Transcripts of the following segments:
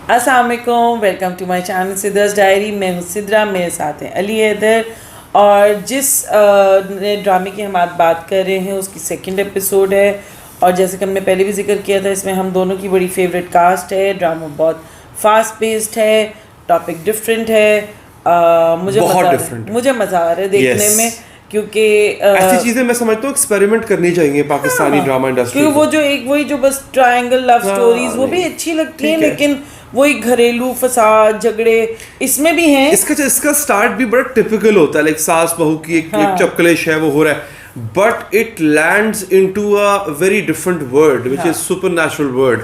अस्सलाम वालेकुम, welcome to my channel Sidra's diary. मैं हूँ सिद्रा, मेरे साथ हैं अली हैदर। और जिस ड्रामे की हम आज बात कर रहे हैं उसकी सेकंड एपिसोड है। और जैसे कि हमने पहले भी जिक्र किया था, इसमें हम दोनों की बड़ी फेवरेट कास्ट है। ड्रामा बहुत फास्ट पेस्ड है, टॉपिक डिफरेंट है। मुझे मज़ा आ रहा है देखने में, क्योंकि ऐसी चीजें मैं समझता हूँ एक्सपेरिमेंट करनी चाहिए पाकिस्तानी ड्रामा इंडस्ट्री। क्योंकि वो जो एक वही जो बस ट्रायंगल लव स्टोरीज वो भी अच्छी लगती हैं, लेकिन वही घरेलू फसाद झगड़े इसमें भी हैं। इसका स्टार्ट भी बड़ा टिपिकल होता है, लाइक सास बहू की एक चपकलेश है, वो हो रहा है, but it lands into a very different world which is supernatural world.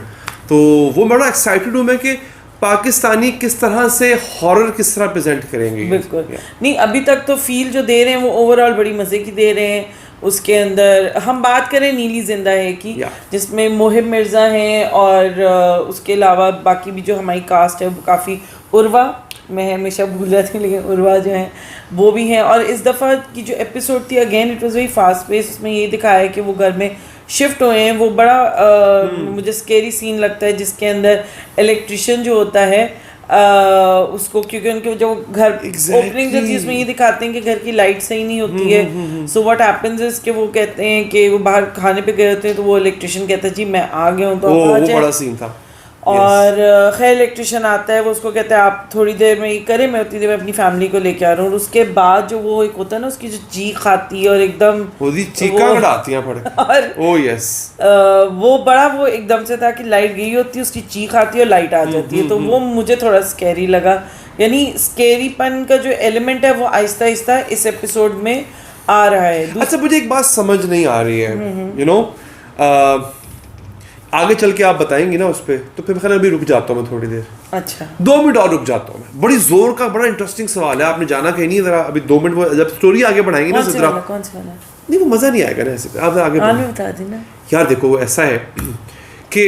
तो वो बड़ा एक्साइटेड हूँ मैं कि पाकिस्तानी किस तरह से हॉरर किस तरह प्रेजेंट करेंगे। बिल्कुल नहीं, अभी तक तो फील जो दे रहे हैं वो ओवरऑल बड़ी मज़े की दे रहे हैं। उसके अंदर हम बात करें नीली जिंदा है की, जिसमें मोहिब मिर्ज़ा हैं और उसके अलावा बाकी भी जो हमारी कास्ट है वो काफ़ी, उर्वा मैं हमेशा भूल जाती हूँ लेकिन उर्वा जो है वो भी हैं। और इस दफ़ा की जो एपिसोड थी, again it was very fast pace. उसमें ये दिखाया है कि वो घर में शिफ्ट हुए हैं। वो बड़ा मुझे स्केरी सीन लगता है जिसके अंदर इलेक्ट्रिशियन जो होता है उसको, क्योंकि उनके जो घर ओपनिंग जो थी उसमें ये दिखाते हैं कि घर की लाइट सही नहीं होती है। सो व्हाट हैपेंस इज कि वो कहते हैं कि वो बाहर खाने पे गए होते हैं, तो वो इलेक्ट्रिशियन कहता है जी मैं आ गया हूँ, तो वो बड़ा सीन था। और खैर इलेक्ट्रिशियन आता है, वो उसको कहता है आप थोड़ी देर में ये करें, मैं उतनी देर में अपनी फैमिली को लेके आ रहा हूँ। और उसके बाद जो वो एक होता है ना, उसकी जो चीख आती है और एकदम वो बड़ा वो एकदम से था कि लाइट गई होती है, उसकी चीख आती है और लाइट आ जाती है। तो वो मुझे थोड़ा स्कैरी लगा, यानी स्कैरीपन का जो एलिमेंट है वो आहिस्ता आहिस्ता इस एपिसोड में आ रहा है। अच्छा, मुझे एक बात समझ नहीं आ रही है, यू नो आगे चल के आप बताएंगी ना उस पर, तो फिर खैर अभी रुक जाता हूँ मैं थोड़ी देर। अच्छा 2 मिनट और रुक जाता हूँ मैं। बड़ी जोर का बड़ा इंटरेस्टिंग सवाल है, आपने जाना कहीं नहीं, जरा अभी 2 मिनट जब स्टोरी आगे बढ़ाएंगे ना सिद्रा, कौन सा वाला? नहीं वो मजा नहीं आएगा ना ऐसे पे। आप आगे बता देना यार। देखो ऐसा है कि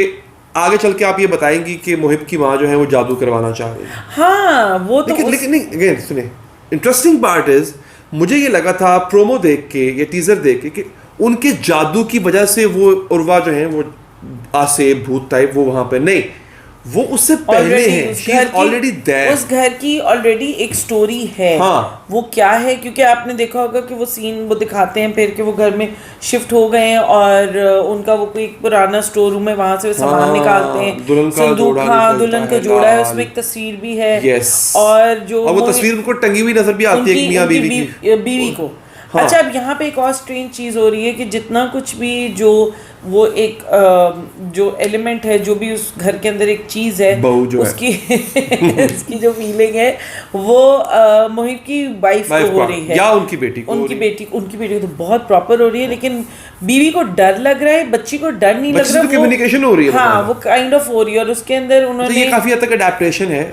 आगे चल के आप ये बताएंगी कि मोहिब की माँ जो है वो जादू करवाना चाह रही है। हाँ वो तो लेकिन नहीं, अगेन सुने, इंटरेस्टिंग पार्ट इज मुझे ये लगा था प्रोमो देख के या टीजर देख के कि उनके जादू की वजह से वो उर्वा जो है वो आसे भूत टाइप वो वहां पे नहीं, वो उससे पहले है, शी इज ऑलरेडी देयर। उस घर की ऑलरेडी एक स्टोरी है। हाँ। वो क्या है, क्योंकि आपने देखा होगा कि वो सीन वो दिखाते हैं फिर कि वो घर में शिफ्ट हो गए हैं और उनका वो कोई पुराना स्टोर रूम है, वहां से वो सामान निकालते हैं, संदूक, हाँ दुल्हन का जोड़ा है, उसमें एक तस्वीर भी है। और जो वो तस्वीर उनको टंगी हुई नजर भी आती है मियां बीवी को। हाँ। अच्छा, अब यहाँ पे एक और स्ट्रेंज चीज़ हो रही है कि जितना कुछ भी जो वो एक जो एलिमेंट है, जो भी उस घर के अंदर एक चीज़ है उसकी उसकी जो फीलिंग है वो मोहिब की वाइफ को हो रही है या उनकी बेटी को तो बहुत प्रॉपर हो रही है, लेकिन बीवी को डर लग रहा है, बच्ची को डर नहीं लग रहा, कम्युनिकेशन हो रही है। हाँ वो काइंड ऑफ हो रही है। और उसके अंदर उन्होंने ये काफी हद तक अडैप्टेशन है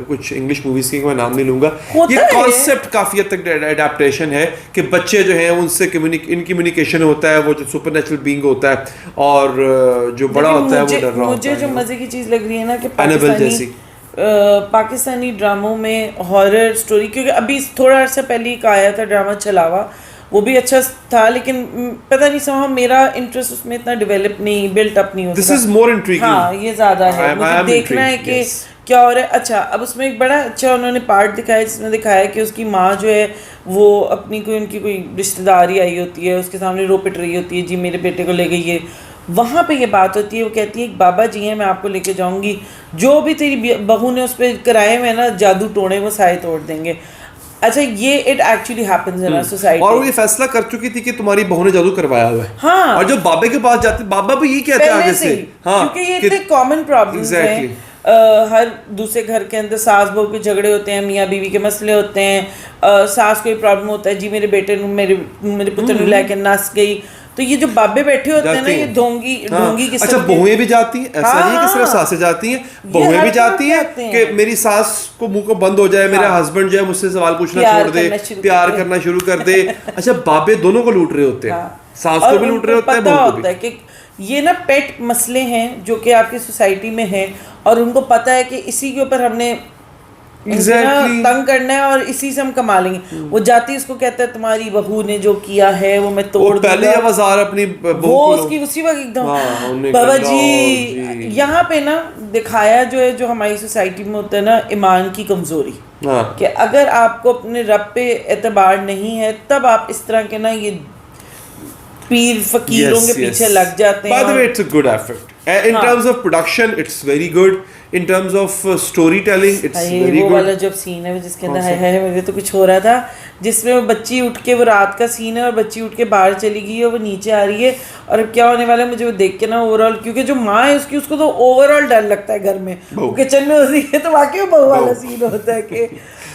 कुछ इंग्लिश मूवीज की, मैं नाम नहीं लूंगा, ये कॉन्सेप्ट काफी हद तक अडैप्टेशन है कि बच्चे जो हैं उनसे इन कम्युनिकेशन होता है, वो जो सुपरनैचुरल बीइंग होता है और जो बड़ा होता है वो डर रहा होता है। मुझे जो मजे की चीज लग रही है ना कि पाकिस्तानी ड्रामों में हॉरर स्टोरी, क्योंकि अभी थोड़ा अर्सा पहले एक आया था ड्रामा छलावा, वो भी अच्छा था, लेकिन पता नहीं समझा मेरा इंटरेस्ट उसमें इतना डेवलप नहीं, बिल्ट अप नहीं होता। This is more intriguing. हाँ ये ज्यादा है, मुझे देखना है कि क्या हो रहा है। अच्छा, अब उसमें एक बड़ा अच्छा उन्होंने पार्ट दिखाया जिसमें दिखाया कि उसकी माँ जो है वो अपनी उनकी कोई रिश्तेदारी आई होती है, उसके सामने रो पिट रही होती है, जी मेरे बेटे को ले गई है। वहाँ पे ये बात होती है, वो कहती है एक बाबा जी हैं, मैं आपको लेके जाऊँगी, जो भी तेरी बहू ने उस पर कराए हुए ना जादू टोने वो सारे तोड़ देंगे। अच्छा, ये it actually happens in our society. और वो ये फैसला कर चुकी थी कि तुम्हारी बहू ने जादू करवाया हुआ है। हाँ। और जब बाबे के पास जाते, बाबा भी ये कहते हैं आगे से, हाँ, क्योंकि ये इतने कॉमन प्रॉब्लम्स हैं। हर दूसरे घर के अंदर सास बहू के झगड़े होते हैं, मियाँ बीवी के मसले होते हैं, सास कोई प्रॉब्लम होता है, जी मेरे बेटे मेरे पुत्र ने लेकर नस गई, तो ये जो बाबे बैठे होते हैं ना, ये ढोंगी किस्म। अच्छा, बहुएं भी जाती हैं, ऐसा नहीं है कि सिर्फ सासें जाती हैं, बहुएं भी जाती हैं कि मेरी सास को मुंह को बंद हो जाए, मेरा हस्बैंड जो है मुझसे सवाल पूछना छोड़ दे, प्यार करना शुरू कर दे। अच्छा, बाबे दोनों को लूट रहे होते हैं, सास को भी लूट रहे होते हैं, बहू को भी। कि ये ना पेट मसले हैं जो कि आपकी सोसाइटी में हैं, और उनको पता है कि इसी के ऊपर हमने तंग करना है और इसी से हम कमा लेंगे। वो जाती उसको कहता है तुम्हारी बहू ने जो किया है वो मैं तोड़ दूंगा। पहले आवाज़ अपनी वो उसकी उसी वक्त एकदम बाबा जी। यहाँ पे ना दिखाया जो है, जो हमारी सोसाइटी में होता है ना, ईमान की कमजोरी, हाँ कि अगर आपको अपने रब पे एतबार नहीं है तब आप इस तरह के ना ये पीर फकीरों के पीछे लग जाते हैं. By the way, it's a good effort. In terms of production, it's very good. In terms of storytelling, it's very वो good. वाला जब सीन है जिसके अंदर है मुझे तो कुछ हो रहा था, जिसमें वो बच्ची उठ के, वो रात का सीन है और बच्ची उठ के बाहर चली गई है, वो नीचे आ रही है और अब क्या होने वाला है मुझे वो देख के ना ओवरऑल, क्योंकि जो माँ है उसकी, उसको तो ओवरऑल डर लगता है घर में, वो किचन में होती है तो वाकई वो बहू वाला सीन होता है कि.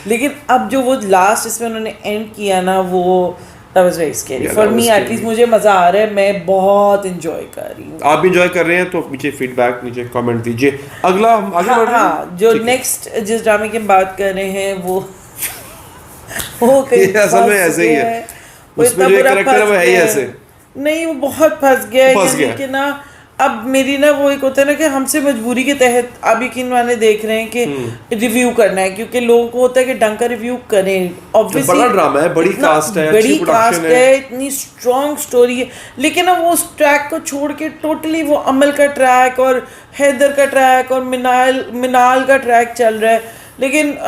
लेकिन अब जो वो लास्ट इसमें उन्होंने एंड किया ना, वो that was very scary for me at least. मुझे मजा आ रहा है, मैं बहुत एंजॉय कर रही हूँ. आप भी एंजॉय कर रहे हैं तो नीचे फीडबैक, नीचे कमेंट दीजिए. अगला हम आगे बढ़ रहे हैं. हाँ, जो नेक्स्ट जिस ड्रामे की हम बात कर रहे हैं वो कहीं असल में ऐसे ही है, उसमें जो कैरेक्टर है वो है ही ऐसे. नहीं, वो बहुत फंस गया है कि ना, अब मेरी ना वो एक होता है ना कि हमसे मजबूरी के तहत आप यकीन माने देख रहे हैं कि रिव्यू करना है, क्योंकि लोगों को होता है कि ढंग का रिव्यू करें. ऑब्वियसली बड़ा ड्रामा है, बड़ी कास्ट है, बड़ी कास्ट है, इतनी स्ट्रॉन्ग स्टोरी है, लेकिन अब वो उस ट्रैक को छोड़ के टोटली वो अमल का ट्रैक और हैदर का ट्रैक और मिनाल का ट्रैक चल रहा है. लेकिन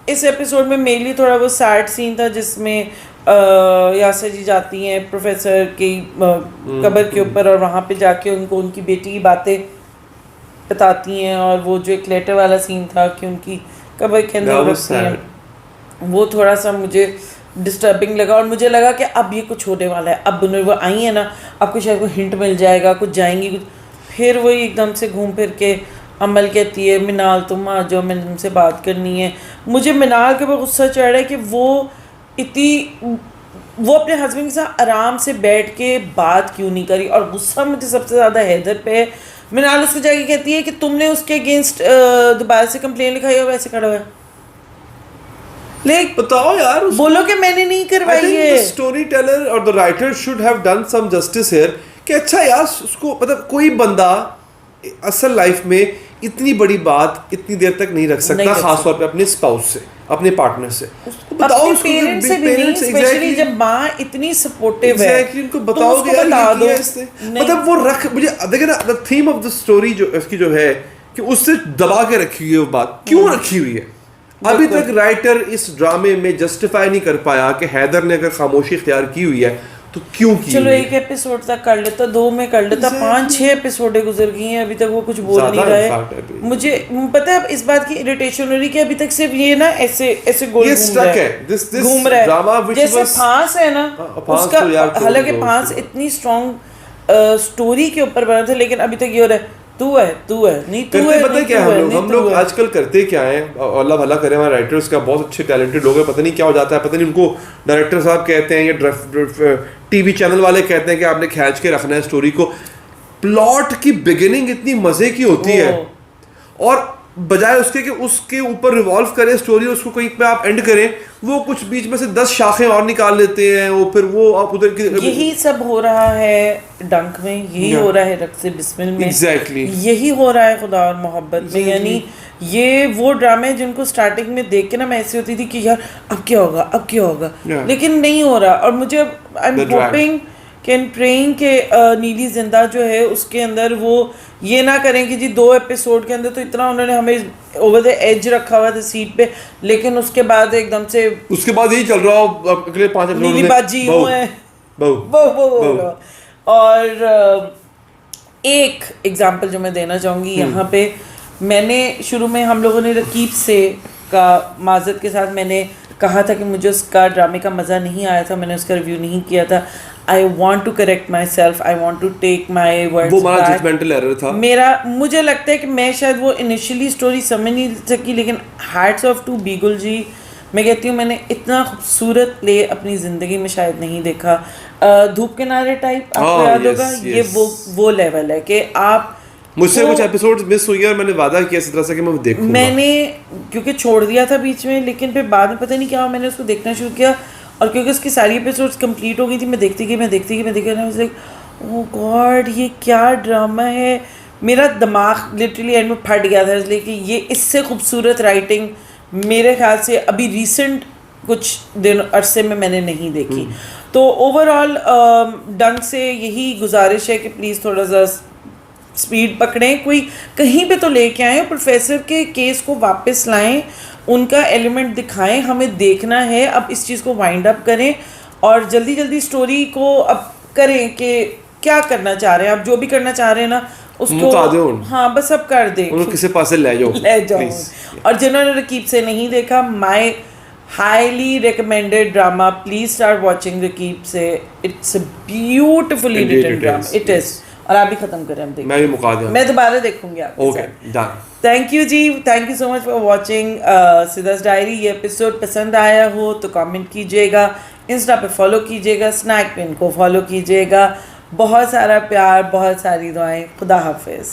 इस एपिसोड में मेनली थोड़ा वो सैड सीन था जिसमें यासर जी जाती हैं प्रोफेसर की कब्र के ऊपर और वहाँ पे जाके उनको उनकी बेटी की बातें बताती हैं, और वो जो एक लेटर वाला सीन था कि उनकी कब्र के अंदर रखती हैं, वो थोड़ा सा मुझे डिस्टर्बिंग लगा. और मुझे लगा कि अब ये कुछ होने वाला है, अब उन्हें वो आई है ना, आपको शायद कोई हिंट मिल जाएगा, कुछ जाएंगी कुछ. फिर वही एकदम से घूम फिर के अमल कहती है मिनाल तुम आ जाओ, मैंने तुमसे बात करनी है. मुझे मिनाल के ऊपर गुस्सा चढ़ रहा है कि वो अपने हस्बैंड के साथ आराम से बैठ के बात क्यों नहीं करी. और गुस्सा मुझे सबसे ज़्यादा हैदर पे है. मिनाल उसको जाके कहती है कि तुमने उसके अगेंस्ट दोबारा से कंप्लेन लिखाई और वैसे खड़ा हुआ है. बताओ यार, बोलो कि मैंने नहीं करवाई है. स्टोरी टेलर और the writer should have done some justice here कि अच्छा यार, उसको मतलब कोई बंदा असल लाइफ में इतनी बड़ी बात इतनी देर तक नहीं रख सकता, खास तौर पे अपने स्पाउस से, अपने पार्टनर से. बताओ पेरेंट्स से भी नहीं, स्पेशली जब माँ इतनी सपोर्टिव है. एग्जैक्टली, उनको बताओ कि यार ये इसने मतलब वो रख, मुझे देखिए ना, the theme of the story जो इसकी जो है कि उससे दबा के रखी हुई है वो बात क्यों रखी हुई है. अभी तक राइटर इस ड्रामे में जस्टिफाई नहीं कर पाया कि हैदर ने अगर खामोशी इख्तियार की हुई है तो क्यों की. चलो एक एपिसोड तक कर लेता, 2 में कर लेता, 5-6 एपिसोडें गुजर गई हैं, अभी तक वो कुछ बोल नहीं रहा है. मुझे पता है इस बात की इरिटेशन हो रही कि अभी तक सिर्फ ये ना ऐसे गोल घूम रहा है. जैसे फांस है ना, उसका हालांकि फांस इतनी स्ट्रॉन्ग स्टोरी के ऊपर बना था, लेकिन अभी तक ये हो रहा है तू है नहीं तू है. पता है क्या हम लोग आजकल करते क्या है, अल्लाह भला करे, हमारे राइटर्स का बहुत अच्छे टैलेंटेड लोग हैं, पता नहीं क्या हो जाता है, पता नहीं उनको डायरेक्टर साहब कहते हैं या टीवी चैनल वाले कहते हैं कि आपने खींच के रखना है स्टोरी को. प्लॉट की बिगिनिंग इतनी मजे की होती है और बजाय उसके कि उसके ऊपर रिवॉल्व करें स्टोरी, उसको कहीं पे आप एंड करें, वो कुछ बीच में से 10 शाखें और निकाल लेते हैं, वो फिर वो आप उधर की. यही सब हो रहा है डंक में, यही हो रहा है रक्स बिस्मिल में, एग्जैक्टली यही हो रहा है खुदा और मोहब्बत में. यानी ये वो ड्रामे जिनको स्टार्टिंग में देख के ना मैं ऐसी होती थी कि यार अब क्या होगा, लेकिन नहीं हो रहा. और मुझे I am hoping can praying के नीली जिंदा जो है उसके अंदर वो ये ना करें कि जी 2 एपिसोड के अंदर तो इतना उन्होंने हमें ओवर द एज रखा हुआ था सीट पे, लेकिन उसके बाद एकदम से उसके बाद यही चल रहा हो अगले 5 एपिसोड नीली बाजी हुए बहु. और एक एग्जांपल जो मैं देना चाहूँगी यहाँ पे, मैंने शुरू में हम लोगों ने रकीब से का माजरत के साथ मैंने कहा था कि मुझे उसका ड्रामे का मज़ा नहीं आया था, मैंने उसका रिव्यू नहीं किया था. I want to correct myself, I want to take my words. वो हमारा जजमेंटल एरर था मेरा. मुझे लगता है कि मैं शायद वो इनिशियली स्टोरी समझ नहीं सकी, लेकिन हैट्स ऑफ टू बीगुल जी. मैं कहती हूँ मैंने इतना खूबसूरत प्ले अपनी ज़िंदगी में शायद नहीं देखा. धूप किनारे टाइप आपको याद होगा, ये वो लेवल है कि आप मुझसे कुछ एपिसोड्स मिस हुई है और मैंने वादा किया इस तरह से कि मैं देखूंगा. मैंने क्योंकि छोड़ दिया था बीच में, लेकिन फिर बाद में पता नहीं क्या मैंने उसको देखना शुरू किया, और क्योंकि उसकी सारी एपिसोड्स कंप्लीट हो गई थी, मैं देखती गई ओह गॉड ये क्या ड्रामा है. मेरा दिमाग लिटरली एंड में फट गया था, इसलिए कि ये इससे खूबसूरत राइटिंग मेरे ख्याल से अभी रिसेंट कुछ दिन अरसे में मैंने नहीं देखी. तो ओवरऑल डंक से यही गुजारिश है कि प्लीज़ थोड़ा सा स्पीड पकड़ें, कोई कहीं पे तो लेके आए, प्रोफेसर के केस को वापस लाएं, उनका एलिमेंट दिखाएं, हमें देखना है। अब इस चीज़ को वाइंड अप करें और जल्दी जल्दी स्टोरी को अब करें कि क्या करना चाह रहे हैं आप, जो भी करना चाह रहे हैं ना उसको, हाँ बस अब कर दें, उनको किसी पास ले जाओ। और जिन्होंने रकीब से नहीं देखा, my highly recommended drama, please start watching Raqeeb Se, it's a beautifully written drama, it is. और आप भी खत्म करें, हम देखें, मैं भी मुका दूं, मैं दोबारा देखूंगी आपके साथ। डन। थैंक यू जी, thank you so much for watching Sidra's diary. ये एपिसोड पसंद आया हो तो कमेंट कीजिएगा, इंस्टा पे फॉलो कीजिएगा, स्नैक पे इनको फॉलो कीजिएगा। बहुत सारा प्यार, बहुत सारी दुआएं। खुदा हाफिज़।